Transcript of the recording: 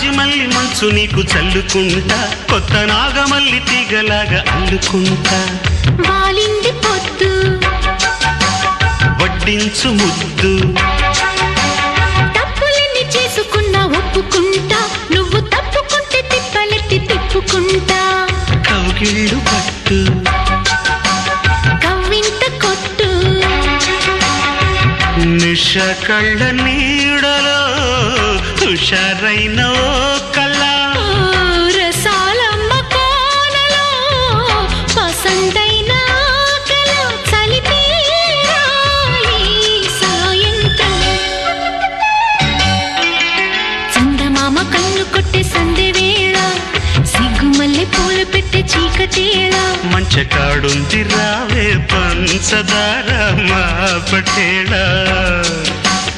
జాజిమల్లి మంచు నీకు చల్లుకుంటా కొత్త నాగమల్లి తీగలాగా అల్లుకుంటా వాలింది పొద్దు వడ్డించు ముద్దు తప్పులన్నీ చేసుకున్నా ఒప్పుకుంటా నువ్వు తప్పుకుంటే తిప్పలెత్తి తిప్పుకుంటా కౌగిళ్ళు పట్టు కవ్వింత కొట్టు నిష కళ్ళ నీడలో హుషారైన ఓ కళ రసాలమ్మ కోనలో పసందైన కళ చలిపేరాలి సాయంత్రం చందమామ కన్ను కొట్టే సందె వేళ సిగ్గుమల్లె పూలు పెట్టే చీకటేళ మంచకాడుంది రావే పంచదార మా పటేళ